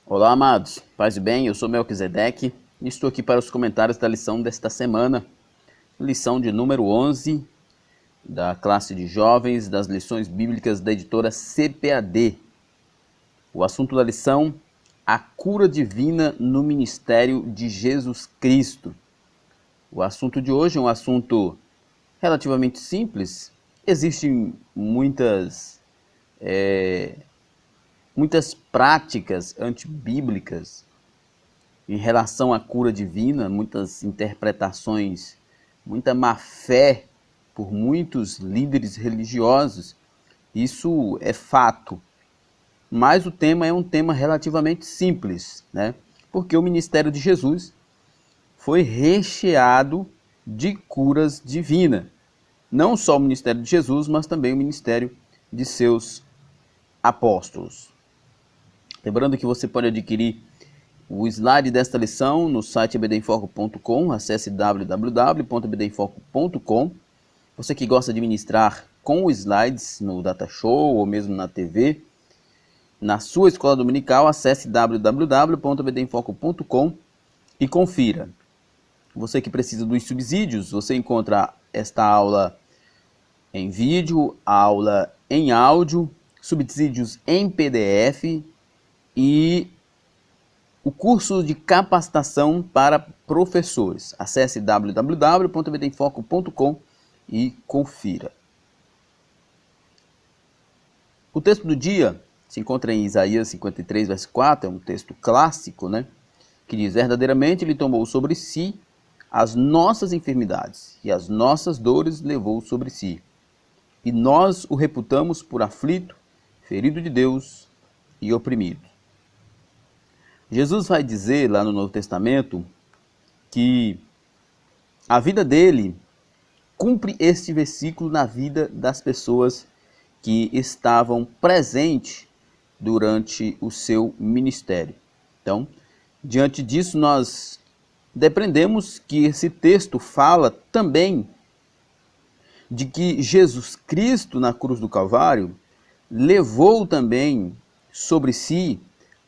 Olá, amados. Paz e bem, eu sou Melquisedeque e estou aqui para os comentários da lição desta semana, lição de número 11 da classe de jovens das lições bíblicas da editora CPAD. O assunto da lição, a cura divina no ministério de Jesus Cristo. O assunto de hoje é um assunto relativamente simples. Existem muitas práticas antibíblicas em relação à cura divina, muitas interpretações, muita má fé por muitos líderes religiosos. Isso é fato. Mas o tema é um tema relativamente simples, né? Porque o ministério de Jesus foi recheado de curas divinas. Não só o ministério de Jesus, mas também o ministério de seus apóstolos. Lembrando que você pode adquirir o slide desta lição no site ebdenfoco.com, acesse www.ebdenfoco.com. Você que gosta de ministrar com slides no Data Show ou mesmo na TV, na sua escola dominical, acesse www.ebdenfoco.com e confira. Você que precisa dos subsídios, você encontra esta aula em vídeo, aula em áudio, subsídios em PDF e o curso de capacitação para professores. Acesse www.ebdenfoco.com e confira. O texto do dia se encontra em Isaías 53, verso 4, é um texto clássico, né? Que diz: verdadeiramente ele tomou sobre si as nossas enfermidades e as nossas dores levou sobre si. E nós o reputamos por aflito, ferido de Deus e oprimido. Jesus vai dizer lá no Novo Testamento que a vida dele cumpre este versículo na vida das pessoas que estavam presentes durante o seu ministério. Então, diante disso, nós depreendemos que esse texto fala também de que Jesus Cristo, na cruz do Calvário, levou também sobre si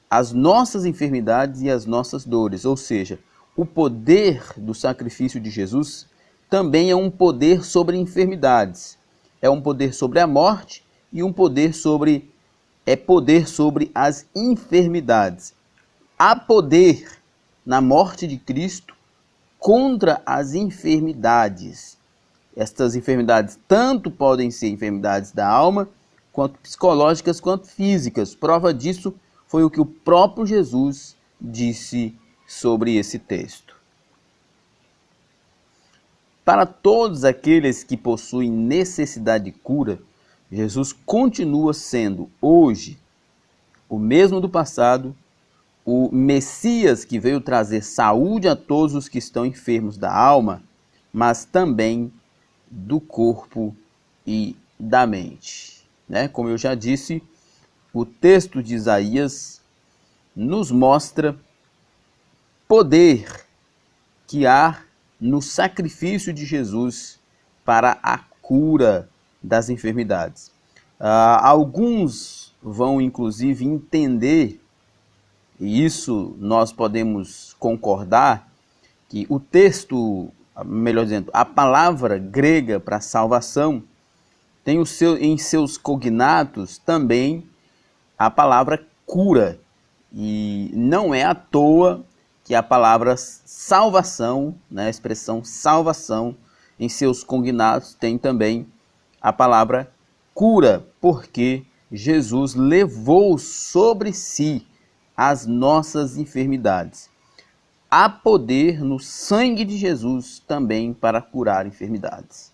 as nossas enfermidades e as nossas dores. Ou seja, o poder do sacrifício de Jesus também é um poder sobre enfermidades. É um poder sobre a morte e um poder sobre as enfermidades. Há poder na morte de Cristo contra as enfermidades. Estas enfermidades tanto podem ser enfermidades da alma, quanto psicológicas, quanto físicas. Prova disso foi o que o próprio Jesus disse sobre esse texto. Para todos aqueles que possuem necessidade de cura, Jesus continua sendo hoje o mesmo do passado, o Messias que veio trazer saúde a todos os que estão enfermos da alma, mas também do corpo e da mente. Né? Como eu já disse, o texto de Isaías nos mostra poder que há no sacrifício de Jesus para a cura das enfermidades. Alguns vão inclusive entender, e isso nós podemos concordar, que o texto, melhor dizendo, a palavra grega para salvação tem em seus cognatos também a palavra cura. E não é à toa que a palavra salvação, né, a expressão salvação, em seus cognatos tem também a palavra cura, porque Jesus levou sobre si as nossas enfermidades. Há poder no sangue de Jesus também para curar enfermidades.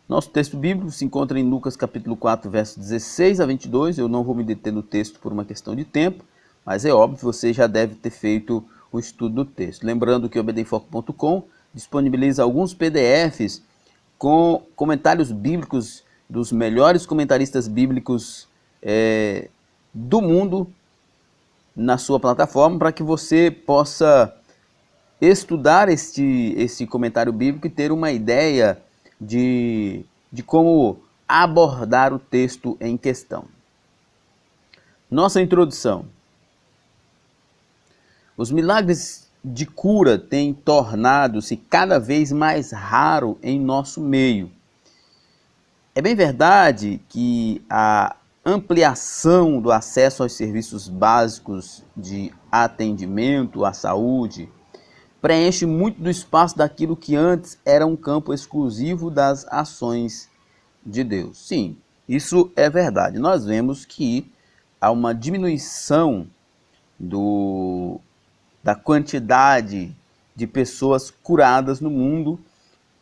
Nosso texto bíblico se encontra em Lucas capítulo 4, versos 16 a 22. Eu não vou me deter no texto por uma questão de tempo, mas é óbvio, você já deve ter feito o estudo do texto. Lembrando que o ebdenfoco.com disponibiliza alguns PDFs com comentários bíblicos dos melhores comentaristas bíblicos do mundo na sua plataforma, para que você possa estudar este comentário bíblico e ter uma ideia de como abordar o texto em questão. Nossa introdução. Os milagres de cura têm tornado-se cada vez mais raro em nosso meio. É bem verdade que a ampliação do acesso aos serviços básicos de atendimento à saúde preenche muito do espaço daquilo que antes era um campo exclusivo das ações de Deus. Sim, isso é verdade. Nós vemos que há uma diminuição da quantidade de pessoas curadas no mundo,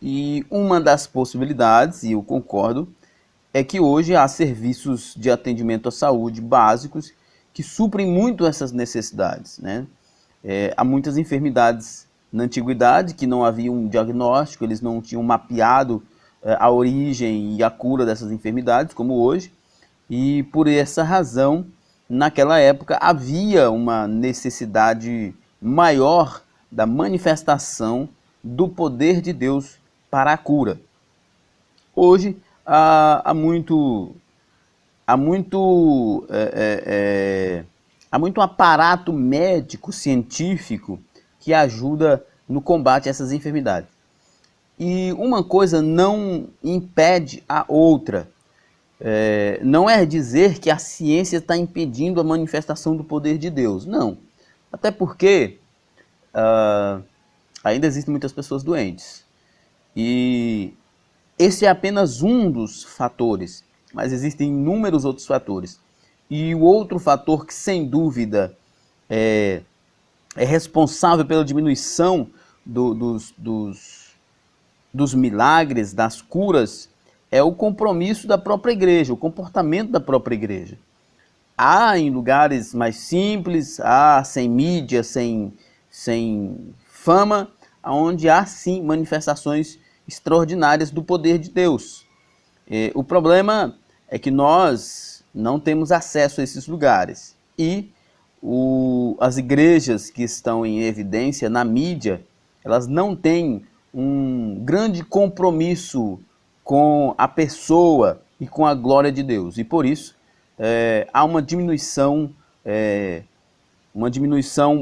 e uma das possibilidades, e eu concordo, é que hoje há serviços de atendimento à saúde básicos que suprem muito essas necessidades, né? Há muitas enfermidades na antiguidade que não havia um diagnóstico, eles não tinham mapeado a origem e a cura dessas enfermidades, como hoje, e por essa razão, naquela época, havia uma necessidade maior da manifestação do poder de Deus para a cura. Hoje, há muito aparato médico, científico, que ajuda no combate a essas enfermidades. E uma coisa não impede a outra. Não é dizer que a ciência está impedindo a manifestação do poder de Deus. Não. Até porque ainda existem muitas pessoas doentes. E esse é apenas um dos fatores, mas existem inúmeros outros fatores. E o outro fator que, sem dúvida, é responsável pela diminuição dos milagres, das curas, é o compromisso da própria igreja, o comportamento da própria igreja. Há em lugares mais simples, há sem mídia, sem fama, onde há sim manifestações extraordinárias do poder de Deus. O problema é que nós não temos acesso a esses lugares. E as igrejas que estão em evidência na mídia, elas não têm um grande compromisso com a pessoa e com a glória de Deus. E por isso há uma diminuição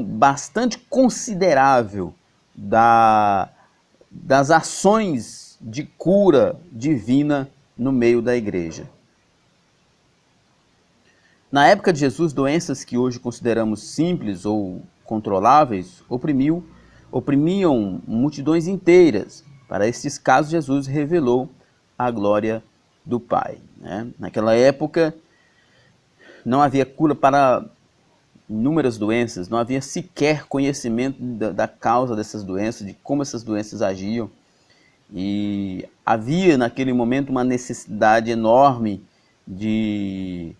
bastante considerável das ações de cura divina no meio da igreja. Na época de Jesus, doenças que hoje consideramos simples ou controláveis oprimiam multidões inteiras. Para estes casos, Jesus revelou a glória do Pai, né? Naquela época, não havia cura para inúmeras doenças, não havia sequer conhecimento da causa dessas doenças, de como essas doenças agiam. E havia naquele momento uma necessidade enorme de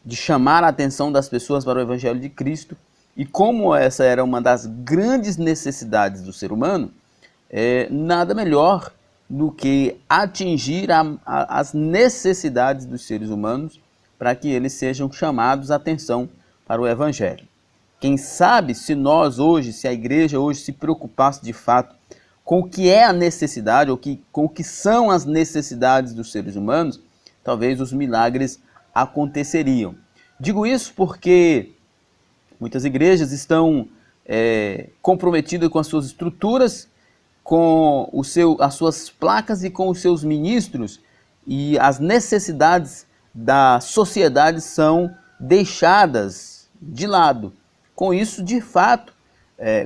chamar a atenção das pessoas para o Evangelho de Cristo. E como essa era uma das grandes necessidades do ser humano, nada melhor do que atingir as necessidades dos seres humanos para que eles sejam chamados a atenção para o Evangelho. Quem sabe se nós hoje, se a igreja hoje se preocupasse de fato com o que é a necessidade, ou com o que são as necessidades dos seres humanos, talvez os milagres aconteceriam. Digo isso porque muitas igrejas estão comprometidas com as suas estruturas, com as suas placas e com os seus ministros, e as necessidades da sociedade são deixadas de lado. Com isso, de fato,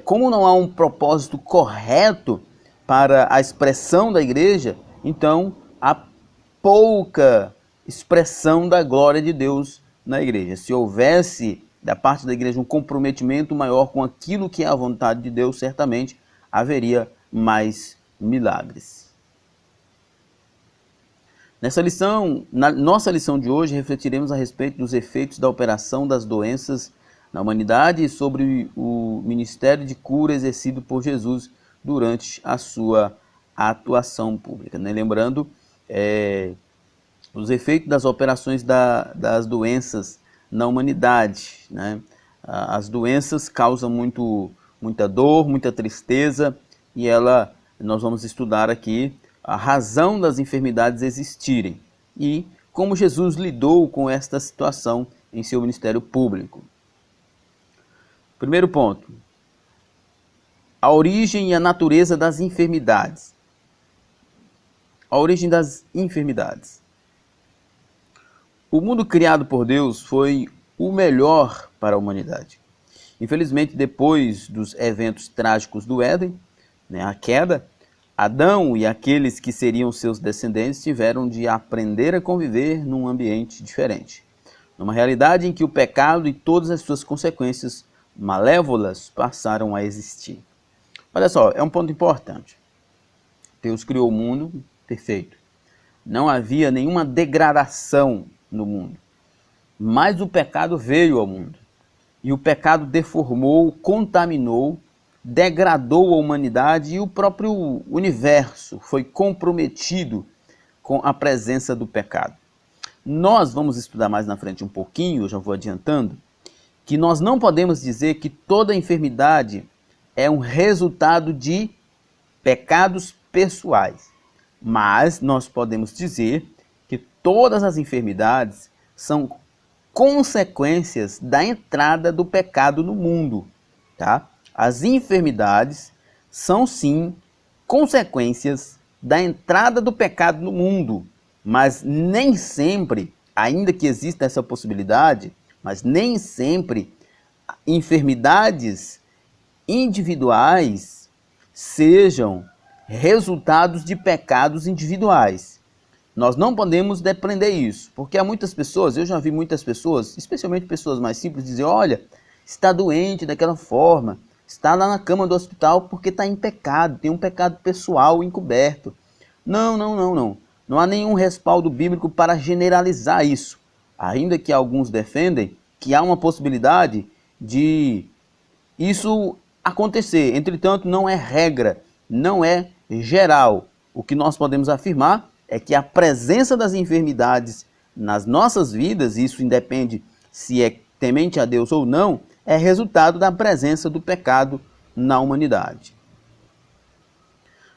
como não há um propósito correto para a expressão da igreja, então há pouca expressão da glória de Deus na igreja. Se houvesse da parte da igreja um comprometimento maior com aquilo que é a vontade de Deus, certamente haveria mais milagres. Na nossa lição de hoje, refletiremos a respeito dos efeitos da operação das doenças na humanidade e sobre o ministério de cura exercido por Jesus durante a sua atuação pública, né? Lembrando os efeitos das operações das doenças na humanidade, né? As doenças causam muita dor, muita tristeza, e nós vamos estudar aqui a razão das enfermidades existirem e como Jesus lidou com esta situação em seu ministério público. Primeiro ponto: a origem e a natureza das enfermidades. A origem das enfermidades. O mundo criado por Deus foi o melhor para a humanidade. Infelizmente, depois dos eventos trágicos do Éden, a queda, Adão e aqueles que seriam seus descendentes tiveram de aprender a conviver num ambiente diferente, numa realidade em que o pecado e todas as suas consequências malévolas passaram a existir. Olha só, é um ponto importante. Deus criou o mundo perfeito. Não havia nenhuma degradação no mundo. Mas o pecado veio ao mundo. E o pecado deformou, contaminou, degradou a humanidade e o próprio universo foi comprometido com a presença do pecado. Nós vamos estudar mais na frente um pouquinho, eu já vou adiantando, que nós não podemos dizer que toda enfermidade é um resultado de pecados pessoais. Mas nós podemos dizer que todas as enfermidades são consequências da entrada do pecado no mundo, tá? As enfermidades são sim consequências da entrada do pecado no mundo, mas nem sempre, ainda que exista essa possibilidade, mas nem sempre enfermidades individuais sejam resultados de pecados individuais. Nós não podemos depreender isso, porque há muitas pessoas, eu já vi muitas pessoas, especialmente pessoas mais simples, dizer: olha, está doente daquela forma, está lá na cama do hospital porque está em pecado, tem um pecado pessoal encoberto. Não. Não há nenhum respaldo bíblico para generalizar isso, ainda que alguns defendem que há uma possibilidade de isso acontecer. Entretanto, não é regra, não é geral. O que nós podemos afirmar é que a presença das enfermidades nas nossas vidas, isso independe se é temente a Deus ou não, é resultado da presença do pecado na humanidade.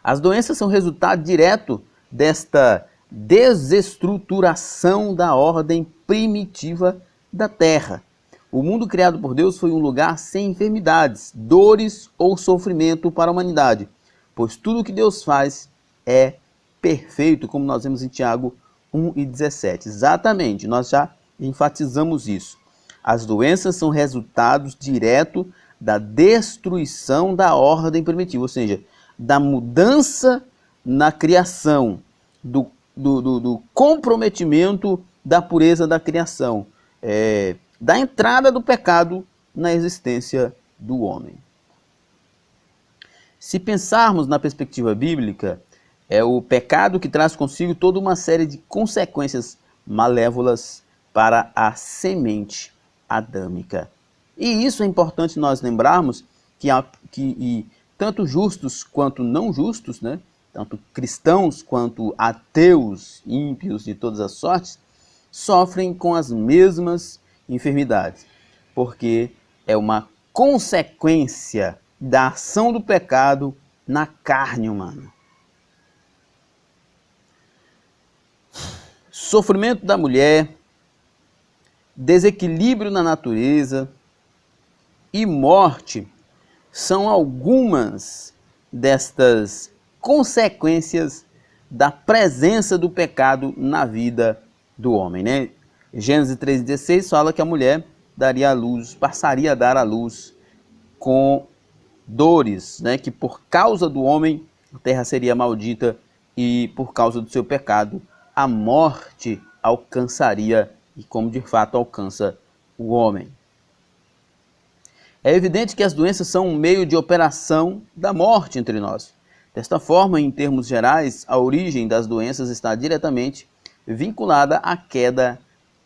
As doenças são resultado direto desta desestruturação da ordem primitiva da Terra. O mundo criado por Deus foi um lugar sem enfermidades, dores ou sofrimento para a humanidade, pois tudo o que Deus faz é perfeito, como nós vemos em Tiago 1:17. Exatamente, nós já enfatizamos isso. As doenças são resultados direto da destruição da ordem primitiva, ou seja, da mudança na criação, do comprometimento da pureza da criação, da entrada do pecado na existência do homem. Se pensarmos na perspectiva bíblica, é o pecado que traz consigo toda uma série de consequências malévolas para a semente adâmica. E isso é importante nós lembrarmos que tanto justos quanto não justos, tanto cristãos quanto ateus, ímpios de todas as sortes, sofrem com as mesmas enfermidades, porque é uma consequência da ação do pecado na carne humana. Sofrimento da mulher, desequilíbrio na natureza e morte são algumas destas consequências da presença do pecado na vida do homem, Gênesis 3,16 fala que a mulher daria à luz, passaria a dar à luz com dores, que por causa do homem a terra seria maldita e por causa do seu pecado a morte alcançaria, e como de fato alcança o homem. É evidente que as doenças são um meio de operação da morte entre nós. Desta forma, em termos gerais, a origem das doenças está diretamente vinculada à queda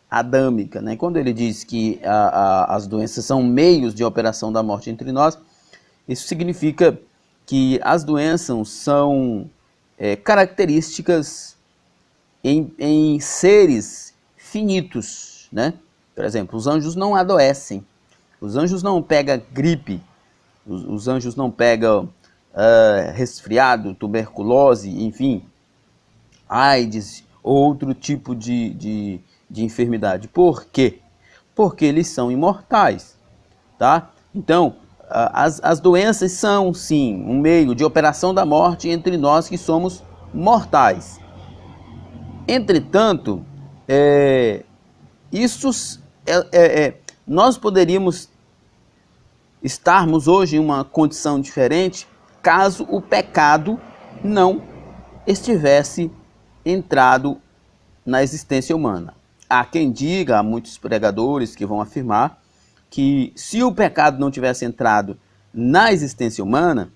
adâmica. Quando ele diz que as doenças são meios de operação da morte entre nós, isso significa que as doenças são características em seres finitos, Por exemplo, os anjos não adoecem, os anjos não pegam gripe, os anjos não pegam resfriado, tuberculose, enfim, AIDS, outro tipo de enfermidade. Por quê? porque eles são imortais, tá? Então, as doenças são, sim, um meio de operação da morte entre nós que somos mortais. Entretanto, nós poderíamos estarmos hoje em uma condição diferente caso o pecado não estivesse entrado na existência humana. Há quem diga, há muitos pregadores que vão afirmar que se o pecado não tivesse entrado na existência humana,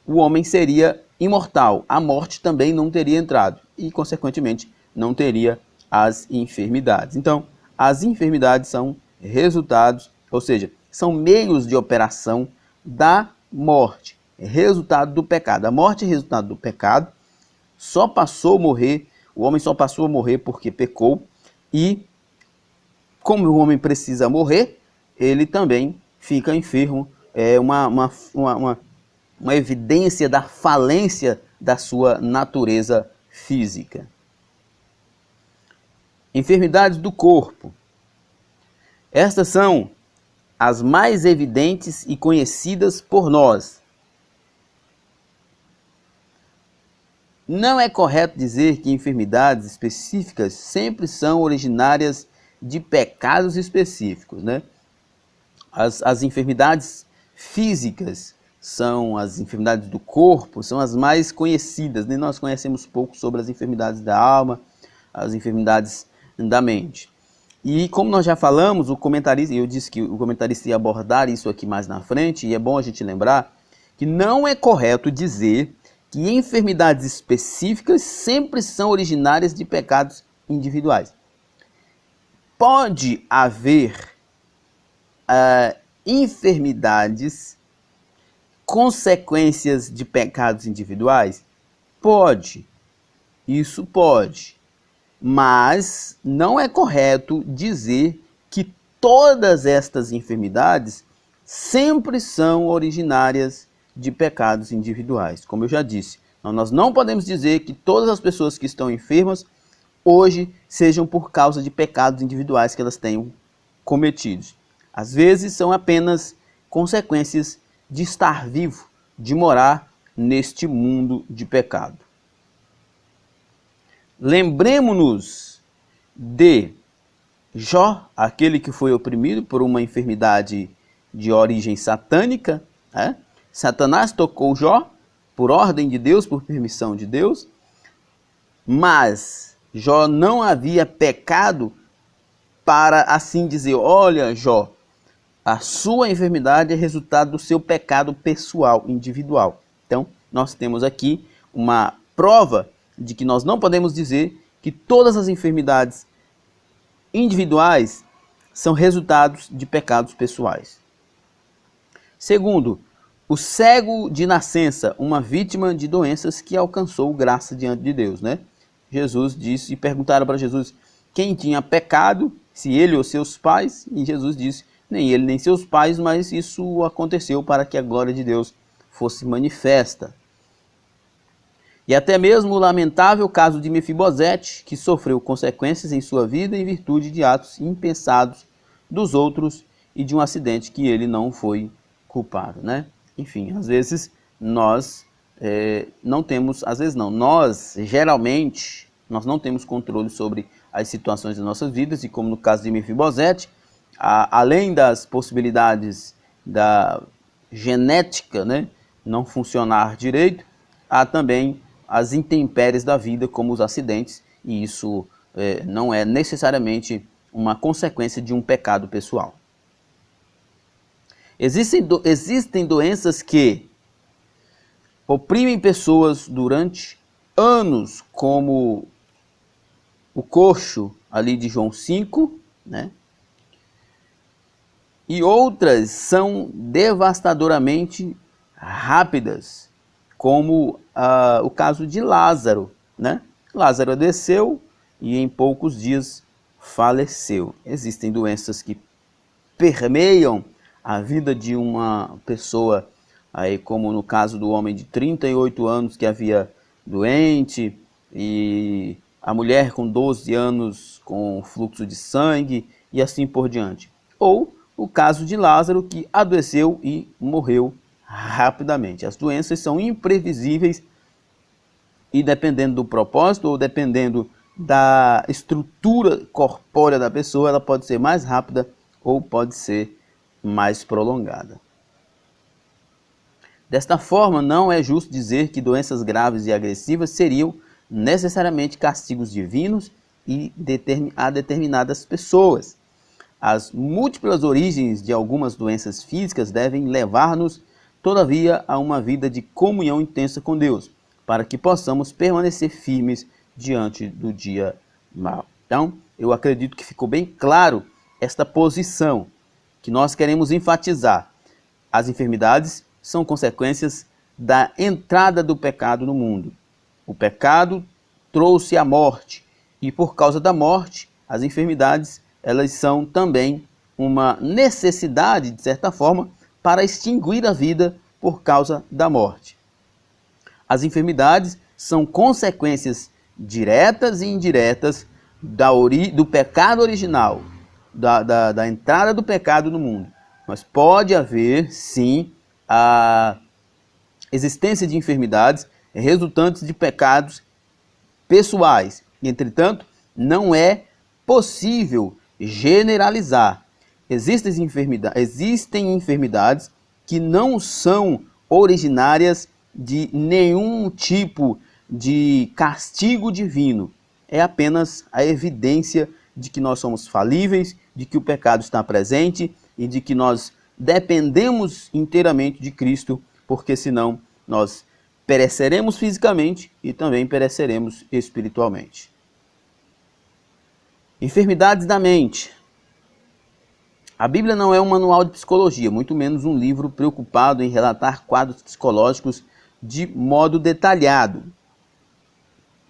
o homem seria imortal, a morte também não teria entrado e, consequentemente, não teria as enfermidades. Então, as enfermidades são resultados, ou seja, são meios de operação da morte, resultado do pecado. A morte é resultado do pecado, o homem só passou a morrer porque pecou, e como o homem precisa morrer, ele também fica enfermo. É uma evidência da falência da sua natureza física. Enfermidades do corpo. Estas são as mais evidentes e conhecidas por nós. Não é correto dizer que enfermidades específicas sempre são originárias de pecados específicos, né? As enfermidades físicas são as enfermidades do corpo, são as mais conhecidas, né? Nós conhecemos pouco sobre as enfermidades da alma, as enfermidades da mente. E como nós já falamos, eu disse que o comentarista ia abordar isso aqui mais na frente, e é bom a gente lembrar que não é correto dizer que enfermidades específicas sempre são originárias de pecados individuais. Pode haver enfermidades consequências de pecados individuais? Pode, isso pode, mas não é correto dizer que todas estas enfermidades sempre são originárias de pecados individuais. Como eu já disse, nós não podemos dizer que todas as pessoas que estão enfermas hoje sejam por causa de pecados individuais que elas tenham cometidos. Às vezes são apenas consequências de estar vivo, de morar neste mundo de pecado. Lembremos-nos de Jó, aquele que foi oprimido por uma enfermidade de origem satânica, né? Satanás tocou Jó por ordem de Deus, por permissão de Deus, mas Jó não havia pecado para assim dizer: olha, Jó, a sua enfermidade é resultado do seu pecado pessoal, individual. Então, nós temos aqui uma prova de que nós não podemos dizer que todas as enfermidades individuais são resultados de pecados pessoais. Segundo, o cego de nascença, uma vítima de doenças que alcançou graça diante de Deus, né? Jesus disse, e perguntaram para Jesus quem tinha pecado, se ele ou seus pais, e Jesus disse, nem ele nem seus pais, mas isso aconteceu para que a glória de Deus fosse manifesta. E até mesmo o lamentável caso de Mefibosete, que sofreu consequências em sua vida em virtude de atos impensados dos outros e de um acidente que ele não foi culpado, né? Enfim, às vezes nós não temos, geralmente, nós não temos controle sobre as situações das nossas vidas, e como no caso de Mefibosete, além das possibilidades da genética, né, não funcionar direito, há também as intempéries da vida, como os acidentes, e isso não é necessariamente uma consequência de um pecado pessoal. Existem doenças que oprimem pessoas durante anos, como o coxo ali de João 5, né? E outras são devastadoramente rápidas, como o caso de Lázaro, né? Lázaro adoeceu e em poucos dias faleceu. Existem doenças que permeiam a vida de uma pessoa, aí, como no caso do homem de 38 anos que havia doente, e a mulher com 12 anos com fluxo de sangue, e assim por diante. ou o caso de Lázaro, que adoeceu e morreu rapidamente. As doenças são imprevisíveis e, dependendo do propósito ou dependendo da estrutura corpórea da pessoa, ela pode ser mais rápida ou pode ser mais prolongada. Desta forma, não é justo dizer que doenças graves e agressivas seriam necessariamente castigos divinos e a determinadas pessoas. As múltiplas origens de algumas doenças físicas devem levar-nos, todavia, a uma vida de comunhão intensa com Deus, para que possamos permanecer firmes diante do dia mau. Então, eu acredito que ficou bem claro esta posição que nós queremos enfatizar. As enfermidades são consequências da entrada do pecado no mundo. O pecado trouxe a morte, e por causa da morte, as enfermidades, elas são também uma necessidade, de certa forma, para extinguir a vida por causa da morte. As enfermidades são consequências diretas e indiretas do pecado original, da entrada do pecado no mundo. Mas pode haver, sim, a existência de enfermidades resultantes de pecados pessoais. Entretanto, não é possível generalizar. Existem enfermidades que não são originárias de nenhum tipo de castigo divino. É apenas a evidência de que nós somos falíveis, de que o pecado está presente e de que nós dependemos inteiramente de Cristo, porque senão nós pereceremos fisicamente e também pereceremos espiritualmente. Enfermidades da mente. A Bíblia não é um manual de psicologia, muito menos um livro preocupado em relatar quadros psicológicos de modo detalhado.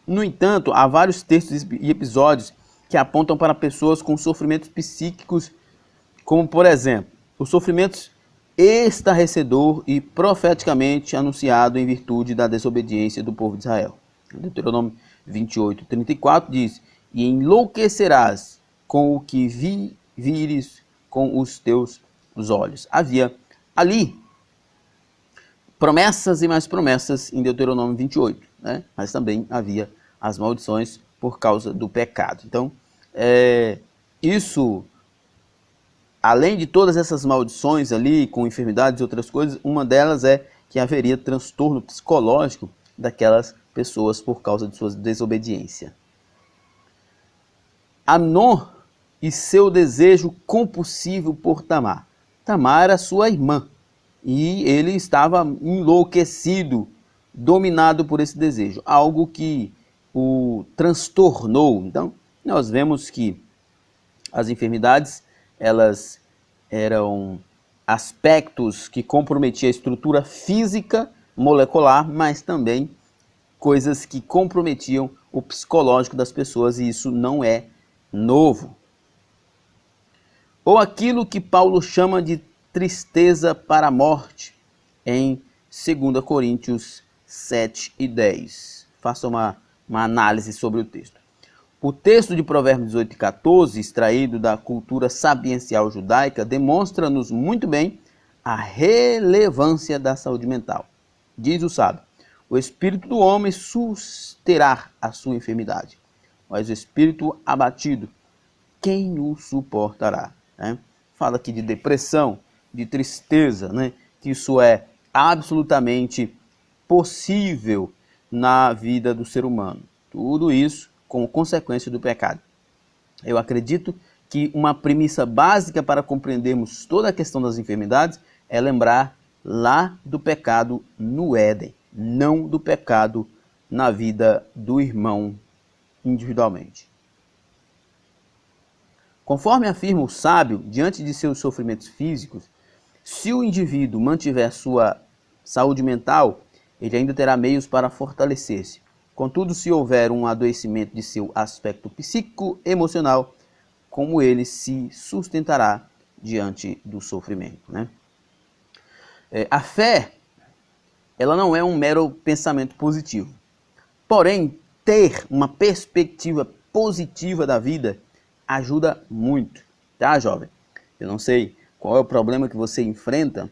No entanto, há vários textos e episódios que apontam para pessoas com sofrimentos psíquicos, como, por exemplo, o sofrimento estarrecedor e profeticamente anunciado em virtude da desobediência do povo de Israel. Deuteronômio 28:34 diz: "E enlouquecerás com o que vires com os teus olhos." Havia ali promessas e mais promessas em Deuteronômio 28, né? Mas também havia as maldições por causa do pecado. Então, isso, além de todas essas maldições ali, com enfermidades e outras coisas, uma delas é que haveria transtorno psicológico daquelas pessoas por causa de sua desobediência. Amnon e seu desejo compulsivo por Tamar. Tamar era sua irmã e ele estava enlouquecido, dominado por esse desejo, algo que o transtornou. Então, nós vemos que as enfermidades, elas eram aspectos que comprometiam a estrutura física, molecular, mas também coisas que comprometiam o psicológico das pessoas, e isso não é novo. Ou aquilo que Paulo chama de tristeza para a morte, em 2 Coríntios 7:10. Faça uma análise sobre o texto. O texto de Provérbios 18:14, extraído da cultura sapiencial judaica, demonstra-nos muito bem a relevância da saúde mental. Diz o sábio: "O espírito do homem susterá a sua enfermidade, mas o espírito abatido, quem o suportará?" Fala aqui de depressão, de tristeza, que isso é absolutamente possível na vida do ser humano. Tudo isso como consequência do pecado. Eu acredito que uma premissa básica para compreendermos toda a questão das enfermidades é lembrar lá do pecado no Éden, não do pecado na vida do irmão individualmente. Conforme afirma o sábio, diante de seus sofrimentos físicos, se o indivíduo mantiver sua saúde mental, ele ainda terá meios para fortalecer-se. Contudo, se houver um adoecimento de seu aspecto psíquico-emocional, como ele se sustentará diante do sofrimento, A fé, ela não é um mero pensamento positivo. Porém, ter uma perspectiva positiva da vida ajuda muito, tá, jovem? Eu não sei qual é o problema que você enfrenta.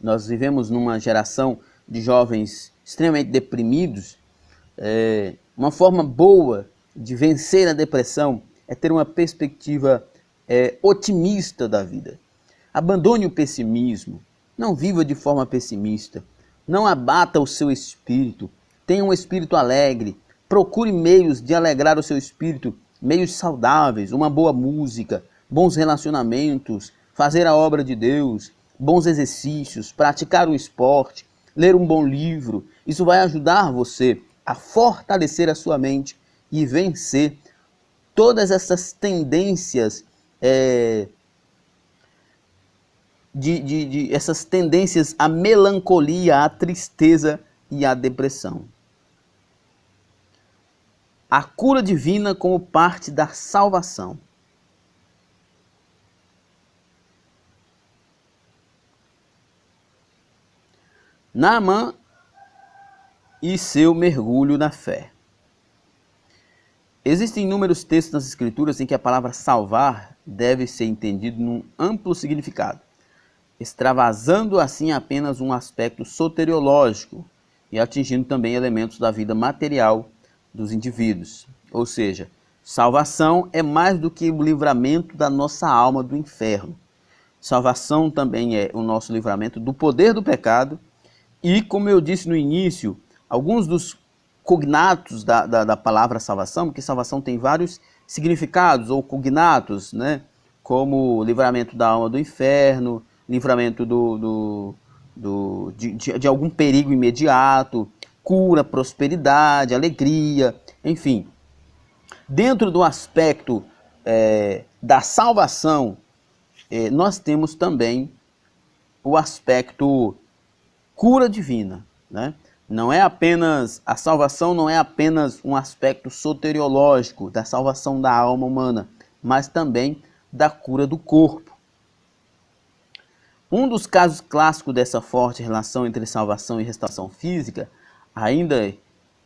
Nós vivemos numa geração de jovens extremamente deprimidos. Uma forma boa de vencer a depressão é ter uma perspectiva otimista da vida. Abandone o pessimismo, não viva de forma pessimista, não abata o seu espírito, tenha um espírito alegre, procure meios de alegrar o seu espírito, meios saudáveis, uma boa música, bons relacionamentos, fazer a obra de Deus, bons exercícios, praticar um esporte, ler um bom livro. Isso vai ajudar você a fortalecer a sua mente e vencer todas essas tendências, essas tendências à melancolia, à tristeza e à depressão. A cura divina como parte da salvação. Naamã e seu mergulho na fé. Existem inúmeros textos nas Escrituras em que a palavra salvar deve ser entendida num amplo significado, extravasando assim apenas um aspecto soteriológico e atingindo também elementos da vida material dos indivíduos. Ou seja, salvação é mais do que o livramento da nossa alma do inferno. Salvação também é o nosso livramento do poder do pecado e, como eu disse no início, alguns dos cognatos da palavra salvação, porque salvação tem vários significados ou cognatos, né? Como livramento da alma do inferno, livramento de algum perigo imediato, cura, prosperidade, alegria, enfim. Dentro do aspecto da salvação, nós temos também o aspecto cura divina, né? Não é apenas, a salvação não é apenas um aspecto soteriológico da salvação da alma humana, mas também da cura do corpo. Um dos casos clássicos dessa forte relação entre salvação e restauração física, ainda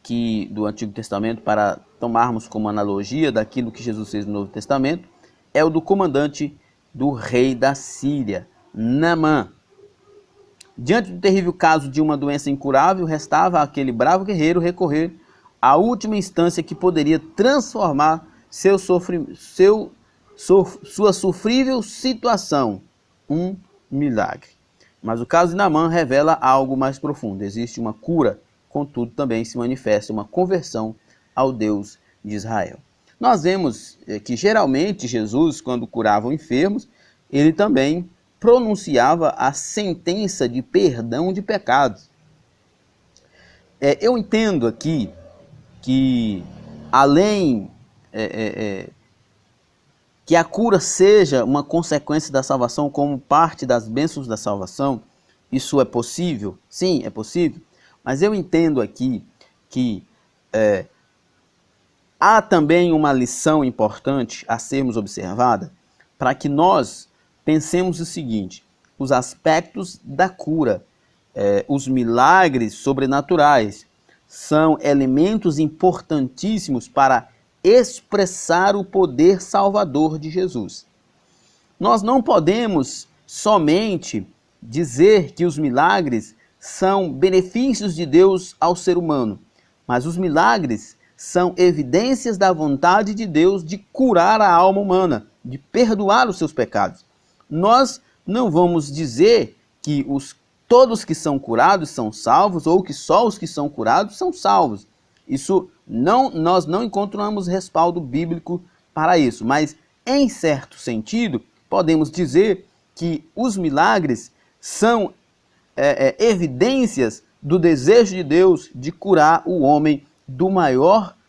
que do Antigo Testamento, para tomarmos como analogia daquilo que Jesus fez no Novo Testamento, é o do comandante do rei da Síria, Naamã. Diante do terrível caso de uma doença incurável, restava àquele bravo guerreiro recorrer à última instância que poderia transformar sua sofrível situação, um milagre. Mas o caso de Naamã revela algo mais profundo. Existe uma cura, contudo também se manifesta uma conversão ao Deus de Israel. Nós vemos que geralmente Jesus, quando curava enfermos, ele também pronunciava a sentença de perdão de pecados. Eu entendo aqui que, além que a cura seja uma consequência da salvação como parte das bênçãos da salvação, isso é possível? Sim, é possível. Mas eu entendo aqui que há também uma lição importante a sermos observada para que nós pensemos o seguinte: os aspectos da cura, os milagres sobrenaturais, são elementos importantíssimos para expressar o poder salvador de Jesus. Nós não podemos somente dizer que os milagres são benefícios de Deus ao ser humano, mas os milagres são evidências da vontade de Deus de curar a alma humana, de perdoar os seus pecados. Nós não vamos dizer que todos que são curados são salvos ou que só os que são curados são salvos. Nós não encontramos respaldo bíblico para isso, mas em certo sentido podemos dizer que os milagres são evidências do desejo de Deus de curar o homem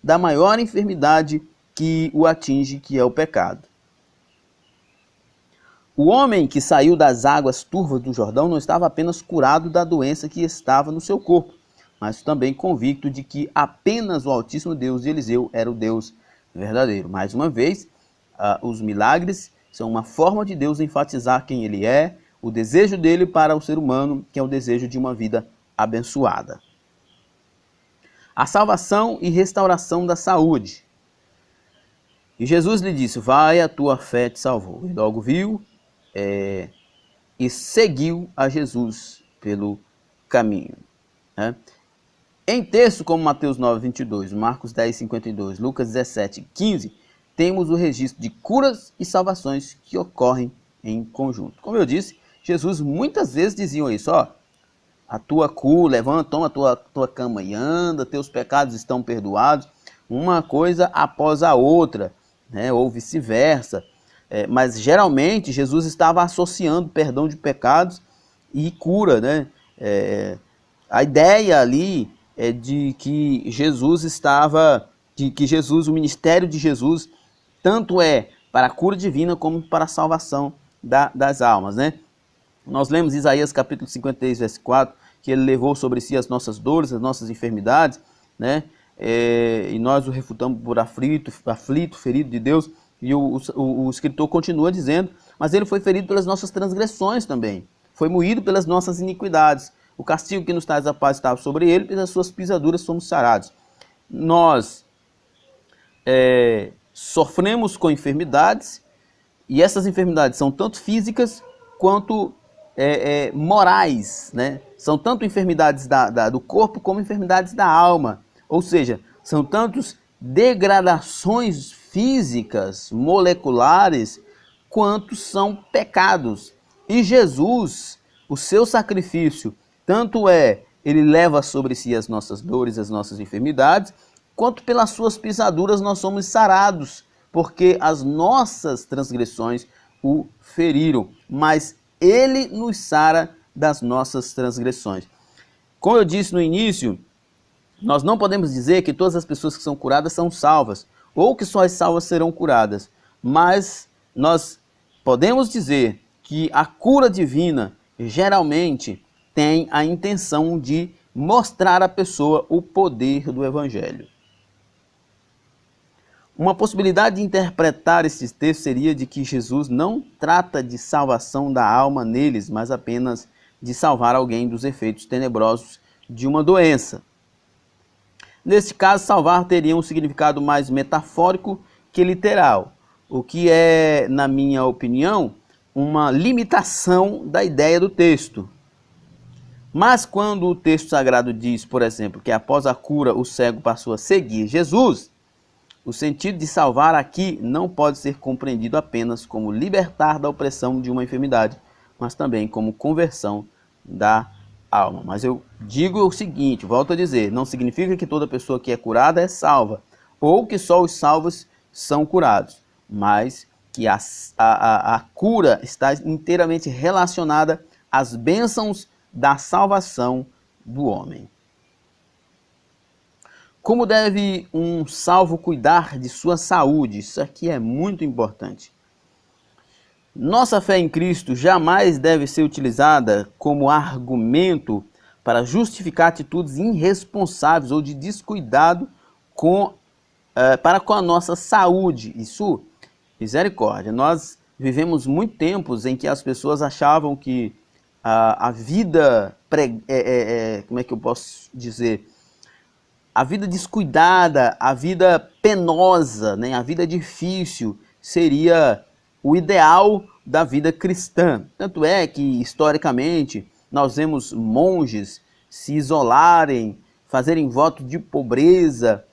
da maior enfermidade que o atinge, que é o pecado. O homem que saiu das águas turvas do Jordão não estava apenas curado da doença que estava no seu corpo, mas também convicto de que apenas o Altíssimo Deus de Eliseu era o Deus verdadeiro. Mais uma vez, os milagres são uma forma de Deus enfatizar quem Ele é, o desejo dele para o ser humano, que é o desejo de uma vida abençoada. A salvação e restauração da saúde. E Jesus lhe disse: vai, a tua fé te salvou. E logo viu e seguiu a Jesus pelo caminho, né? Em texto como Mateus 9, 22, Marcos 10, 52, Lucas 17, 15, temos o registro de curas e salvações que ocorrem em conjunto. Como eu disse, Jesus muitas vezes dizia isso, ó, a tua cura, levanta, toma a tua cama e anda, teus pecados estão perdoados, uma coisa após a outra, né? Ou vice-versa. Mas geralmente Jesus estava associando perdão de pecados e cura, né? A ideia ali é de que Jesus estava, que Jesus, o ministério de Jesus, tanto é para a cura divina como para a salvação das almas, né? Nós lemos Isaías capítulo 53, verso 4, que ele levou sobre si as nossas dores, as nossas enfermidades, né? E nós o refutamos por aflito, ferido de Deus. E o escritor continua dizendo, mas ele foi ferido pelas nossas transgressões também, foi moído pelas nossas iniquidades. O castigo que nos traz a paz estava sobre ele, pelas suas pisaduras somos sarados. Nós sofremos com enfermidades, e essas enfermidades são tanto físicas quanto morais, né? São tanto enfermidades do corpo como enfermidades da alma. Ou seja, são tantos degradações físicas, moleculares, quanto são pecados. E Jesus, o seu sacrifício, tanto ele leva sobre si as nossas dores, as nossas enfermidades, quanto pelas suas pisaduras nós somos sarados, porque as nossas transgressões o feriram, mas ele nos sara das nossas transgressões. Como eu disse no início, nós não podemos dizer que todas as pessoas que são curadas são salvas, ou que só as salvas serão curadas, mas nós podemos dizer que a cura divina geralmente tem a intenção de mostrar à pessoa o poder do Evangelho. Uma possibilidade de interpretar esses textos seria de que Jesus não trata de salvação da alma neles, mas apenas de salvar alguém dos efeitos tenebrosos de uma doença. Neste caso, salvar teria um significado mais metafórico que literal, o que é, na minha opinião, uma limitação da ideia do texto. Mas quando o texto sagrado diz, por exemplo, que após a cura o cego passou a seguir Jesus, o sentido de salvar aqui não pode ser compreendido apenas como libertar da opressão de uma enfermidade, mas também como conversão da alma. Mas eu digo o seguinte, volto a dizer, não significa que toda pessoa que é curada é salva, ou que só os salvos são curados, mas que a cura está inteiramente relacionada às bênçãos da salvação do homem. Como deve um salvo cuidar de sua saúde? Isso aqui é muito importante. Nossa fé em Cristo jamais deve ser utilizada como argumento para justificar atitudes irresponsáveis ou de descuidado para com a nossa saúde. Isso, misericórdia. Nós vivemos muito tempos em que as pessoas achavam que a vida, como é que eu posso dizer? A vida descuidada, a vida penosa, né? A vida difícil seria o ideal da vida cristã. Tanto é que, historicamente, nós vemos monges se isolarem, fazerem votos de pobreza,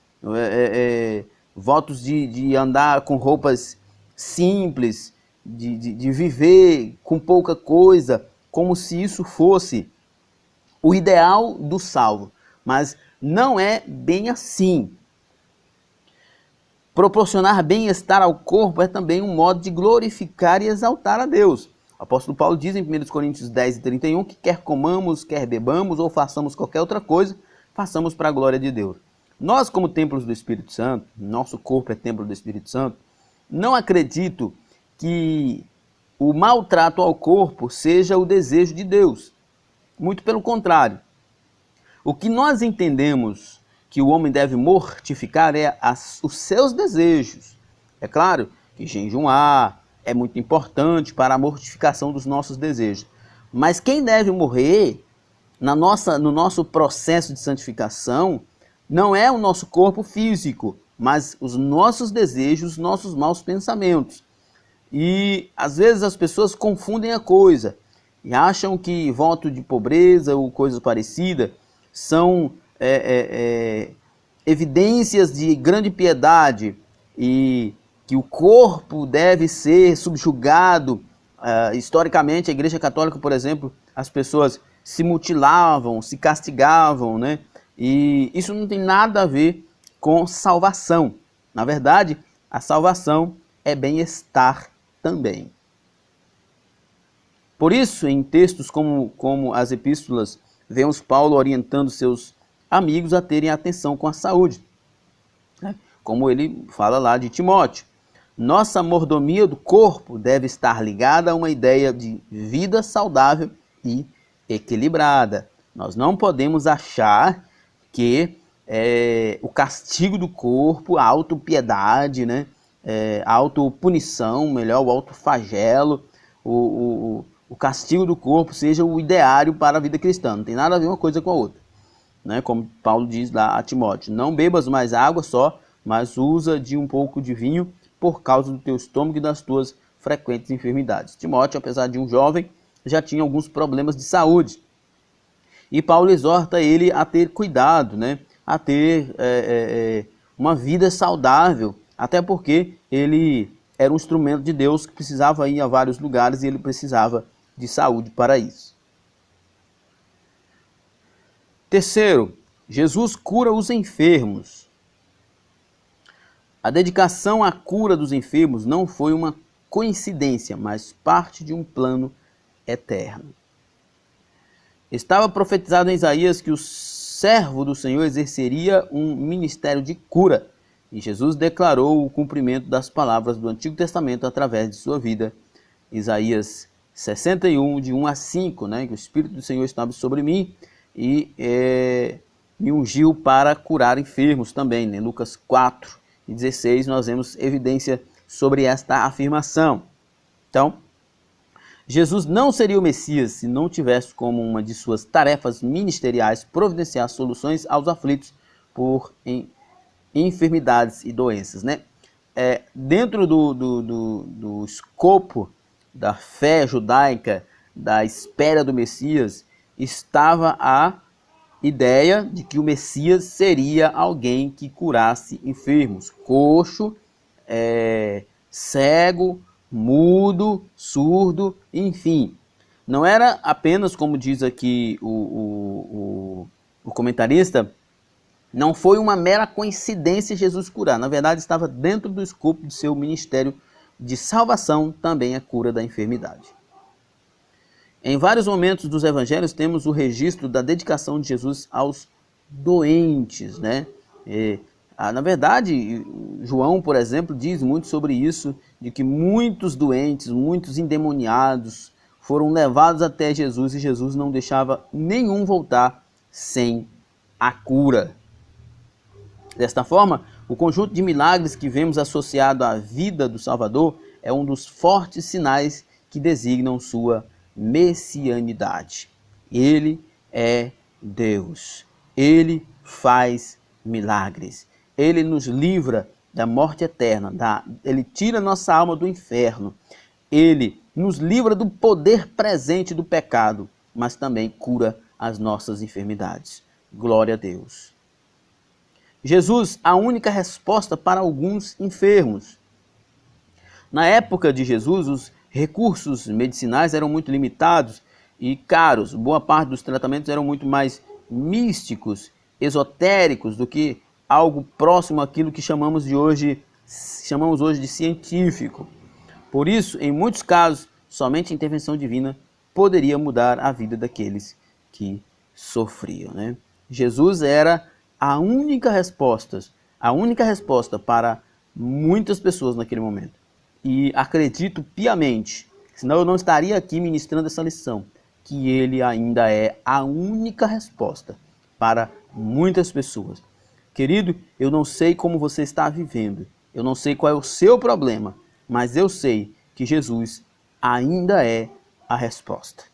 votos de andar com roupas simples, de viver com pouca coisa, como se isso fosse o ideal do salvo. Mas não é bem assim. Proporcionar bem-estar ao corpo é também um modo de glorificar e exaltar a Deus. O apóstolo Paulo diz em 1 Coríntios 10 e 31 que quer comamos, quer bebamos ou façamos qualquer outra coisa, façamos para a glória de Deus. Nós, como templos do Espírito Santo, nosso corpo é templo do Espírito Santo, não acredito que o maltrato ao corpo seja o desejo de Deus. Muito pelo contrário. O que nós entendemos que o homem deve mortificar é os seus desejos. É claro que jejuar é muito importante para a mortificação dos nossos desejos. Mas quem deve morrer no nosso processo de santificação não é o nosso corpo físico, mas os nossos desejos, os nossos maus pensamentos. E às vezes as pessoas confundem a coisa e acham que voto de pobreza ou coisas parecidas são evidências de grande piedade e que o corpo deve ser subjugado. Historicamente, a Igreja Católica, por exemplo, as pessoas se mutilavam, se castigavam, né? E isso não tem nada a ver com salvação. Na verdade, a salvação é bem-estar também. Por isso, em textos como as epístolas, vemos Paulo orientando seus amigos a terem atenção com a saúde, né? Como ele fala lá de Timóteo. Nossa mordomia do corpo deve estar ligada a uma ideia de vida saudável e equilibrada. Nós não podemos achar que o castigo do corpo, a autopiedade, né? A autopunição, melhor, o autoflagelo, o castigo do corpo seja o ideário para a vida cristã. Não tem nada a ver uma coisa com a outra, né? Como Paulo diz lá a Timóteo, não bebas mais água só, mas usa de um pouco de vinho por causa do teu estômago e das tuas frequentes enfermidades. Timóteo, apesar de um jovem, já tinha alguns problemas de saúde. E Paulo exorta ele a ter cuidado, né? A ter uma vida saudável, até porque ele era um instrumento de Deus que precisava ir a vários lugares e ele precisava de saúde para isso. Terceiro, Jesus cura os enfermos. A dedicação à cura dos enfermos não foi uma coincidência, mas parte de um plano eterno. Estava profetizado em Isaías que o servo do Senhor exerceria um ministério de cura, e Jesus declarou o cumprimento das palavras do Antigo Testamento através de sua vida. Isaías 61, de 1 a 5, né? Que o Espírito do Senhor estava sobre mim e me ungiu para curar enfermos também, né? Lucas 4 e 16, nós vemos evidência sobre esta afirmação. Então, Jesus não seria o Messias se não tivesse como uma de suas tarefas ministeriais providenciar soluções aos aflitos por enfermidades e doenças, né? Dentro do escopo da fé judaica, da espera do Messias, estava a ideia de que o Messias seria alguém que curasse enfermos, coxo, cego, mudo, surdo, enfim. Não era apenas, como diz aqui o comentarista, não foi uma mera coincidência Jesus curar. Na verdade, estava dentro do escopo de seu ministério de salvação, também a cura da enfermidade. Em vários momentos dos evangelhos temos o registro da dedicação de Jesus aos doentes, né? Na verdade, João, por exemplo, diz muito sobre isso, de que muitos doentes, muitos endemoniados foram levados até Jesus e Jesus não deixava nenhum voltar sem a cura. Desta forma, o conjunto de milagres que vemos associado à vida do Salvador é um dos fortes sinais que designam sua messianidade. Ele é Deus. Ele faz milagres. Ele nos livra da morte eterna. Ele tira nossa alma do inferno. Ele nos livra do poder presente do pecado, mas também cura as nossas enfermidades. Glória a Deus. Jesus, a única resposta para alguns enfermos. Na época de Jesus, os recursos medicinais eram muito limitados e caros. Boa parte dos tratamentos eram muito mais místicos, esotéricos, do que algo próximo àquilo que chamamos hoje de científico. Por isso, em muitos casos, somente a intervenção divina poderia mudar a vida daqueles que sofriam, né? Jesus era a única resposta para muitas pessoas naquele momento. E acredito piamente, senão eu não estaria aqui ministrando essa lição, que ele ainda é a única resposta para muitas pessoas. Querido, eu não sei como você está vivendo, eu não sei qual é o seu problema, mas eu sei que Jesus ainda é a resposta.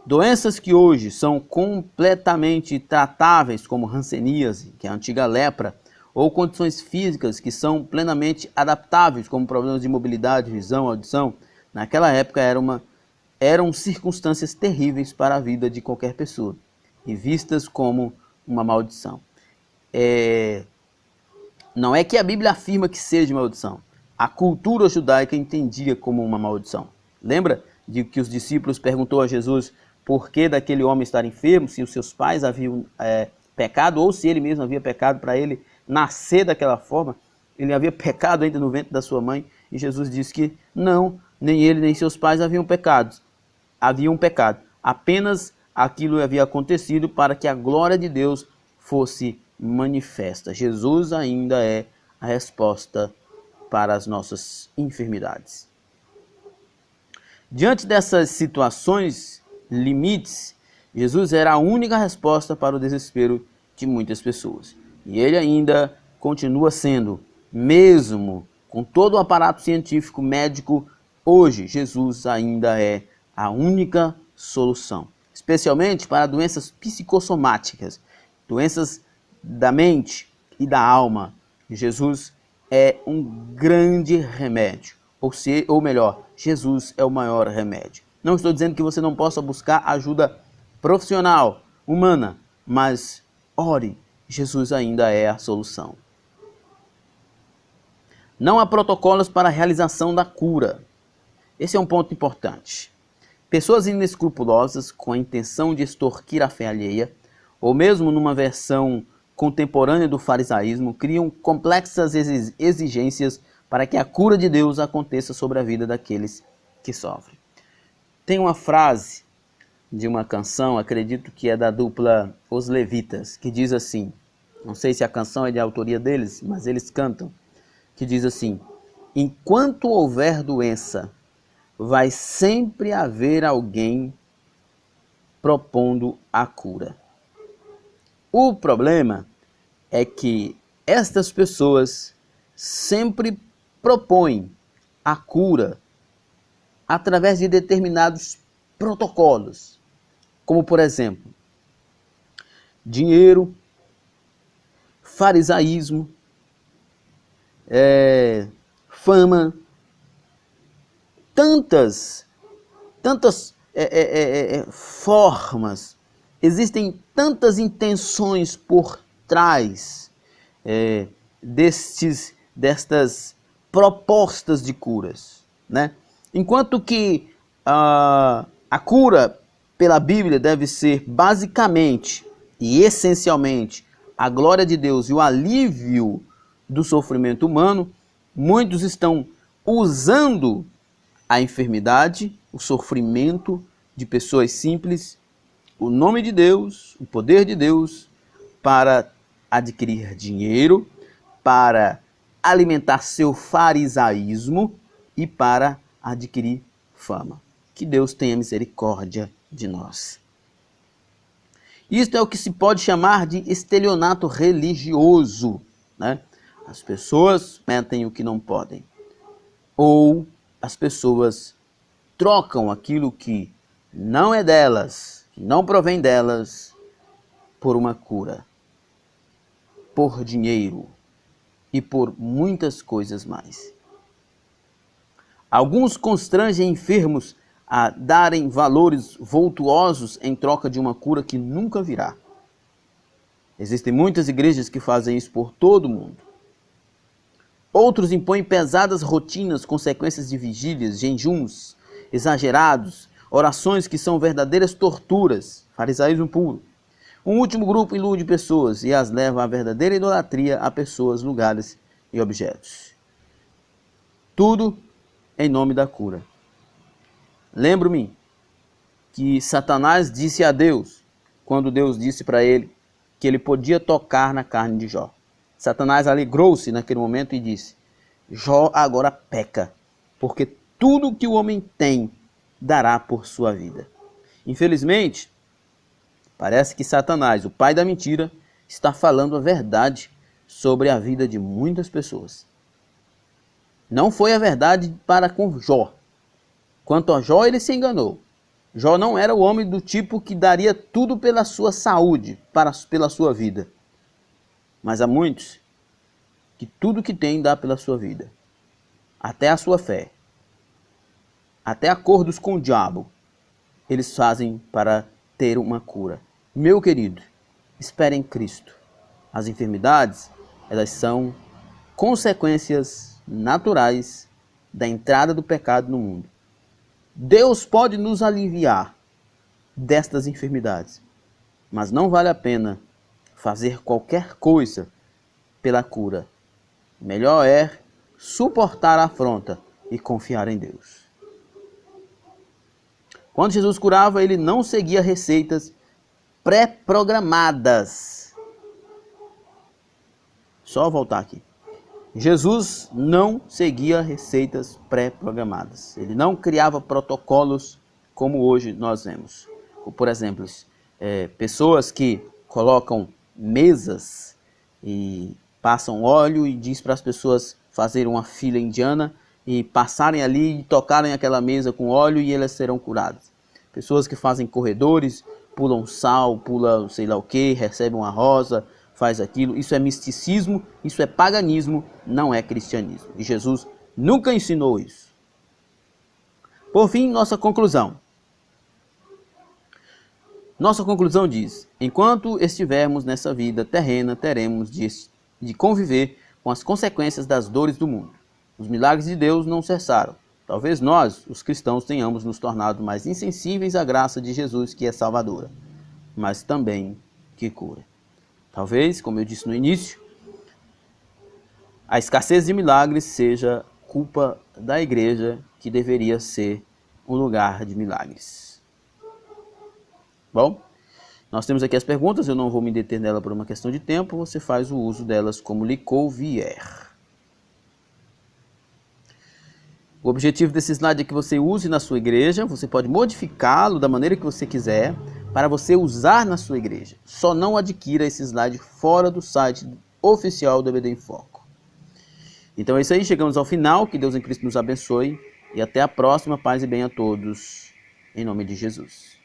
Doenças que hoje são completamente tratáveis, como hanseníase, que é a antiga lepra, ou condições físicas que são plenamente adaptáveis, como problemas de mobilidade, visão, audição, naquela época eram circunstâncias terríveis para a vida de qualquer pessoa e vistas como uma maldição. Não é que a Bíblia afirma que seja maldição. A cultura judaica entendia como uma maldição. Lembra de que os discípulos perguntou a Jesus por que daquele homem estar enfermo, se os seus pais haviam pecado ou se ele mesmo havia pecado para ele nascer daquela forma? Ele havia pecado ainda no ventre da sua mãe, e Jesus disse que não, nem ele nem seus pais haviam pecado. Apenas aquilo havia acontecido para que a glória de Deus fosse manifesta. Jesus ainda é a resposta para as nossas enfermidades. Diante dessas situações, limites, Jesus era a única resposta para o desespero de muitas pessoas. E ele ainda continua sendo, mesmo com todo o aparato científico, médico, hoje Jesus ainda é a única solução. Especialmente para doenças psicossomáticas, doenças da mente e da alma. Jesus é um grande remédio. Ou melhor, Jesus é o maior remédio. Não estou dizendo que você não possa buscar ajuda profissional, humana, mas ore, Jesus ainda é a solução. Não há protocolos para a realização da cura. Esse é um ponto importante. Pessoas inescrupulosas, com a intenção de extorquir a fé alheia, ou mesmo numa versão contemporânea do farisaísmo, criam complexas exigências para que a cura de Deus aconteça sobre a vida daqueles que sofrem. Tem uma frase de uma canção, acredito que é da dupla Os Levitas, que diz assim, não sei se a canção é de autoria deles, mas eles cantam, que diz assim: enquanto houver doença, vai sempre haver alguém propondo a cura. O problema é que estas pessoas sempre propõem a cura através de determinados protocolos, como por exemplo, dinheiro, farisaísmo, fama, tantas formas, existem tantas intenções por trás destas propostas de curas, né? Enquanto que a cura pela Bíblia deve ser basicamente e essencialmente a glória de Deus e o alívio do sofrimento humano, muitos estão usando a enfermidade, o sofrimento de pessoas simples, o nome de Deus, o poder de Deus, para adquirir dinheiro, para alimentar seu farisaísmo e para adquirir fama. Que Deus tenha misericórdia de nós. Isto é o que se pode chamar de estelionato religioso, né? As pessoas metem o que não podem. Ou as pessoas trocam aquilo que não é delas, que não provém delas, por uma cura, por dinheiro e por muitas coisas mais. Alguns constrangem enfermos a darem valores vultuosos em troca de uma cura que nunca virá. Existem muitas igrejas que fazem isso por todo o mundo. Outros impõem pesadas rotinas com sequências de vigílias, jejuns exagerados, orações que são verdadeiras torturas, farisaísmo puro. Um último grupo ilude pessoas e as leva à verdadeira idolatria a pessoas, lugares e objetos. Tudo em nome da cura. Lembro-me que Satanás disse a Deus, quando Deus disse para ele que ele podia tocar na carne de Jó. Satanás alegrou-se naquele momento e disse: Jó agora peca, porque tudo que o homem tem dará por sua vida. Infelizmente, parece que Satanás, o pai da mentira, está falando a verdade sobre a vida de muitas pessoas. Não foi a verdade para com Jó. Quanto a Jó, ele se enganou. Jó não era o homem do tipo que daria tudo pela sua saúde, pela sua vida. Mas há muitos que tudo que tem dá pela sua vida, até a sua fé, até acordos com o diabo, eles fazem para ter uma cura. Meu querido, espere em Cristo. As enfermidades, elas são consequências naturais da entrada do pecado no mundo. Deus pode nos aliviar destas enfermidades, mas não vale a pena fazer qualquer coisa pela cura. Melhor é suportar a afronta e confiar em Deus. Quando Jesus curava, ele não seguia receitas pré-programadas. Só voltar aqui. Jesus não seguia receitas pré-programadas. Ele não criava protocolos como hoje nós vemos. Por exemplo, pessoas que colocam mesas e passam óleo e diz para as pessoas fazerem uma fila indiana e passarem ali e tocarem aquela mesa com óleo e elas serão curadas. Pessoas que fazem corredores, pulam sal, pulam sei lá o que, recebem uma rosa, faz aquilo. Isso é misticismo, isso é paganismo, não é cristianismo. E Jesus nunca ensinou isso. Por fim, nossa conclusão. Nossa conclusão diz: enquanto estivermos nessa vida terrena, teremos de conviver com as consequências das dores do mundo. Os milagres de Deus não cessaram. Talvez nós, os cristãos, tenhamos nos tornado mais insensíveis à graça de Jesus, que é salvadora, mas também que cura. Talvez, como eu disse no início, a escassez de milagres seja culpa da igreja, que deveria ser um lugar de milagres. Bom, nós temos aqui as perguntas, eu não vou me deter nela por uma questão de tempo, você faz o uso delas como lhe convier. O objetivo desse slide é que você use na sua igreja, você pode modificá-lo da maneira que você quiser, para você usar na sua igreja. Só não adquira esse slide fora do site oficial do EBD em Foco. Então é isso aí, chegamos ao final, que Deus em Cristo nos abençoe, e até a próxima, paz e bem a todos, em nome de Jesus.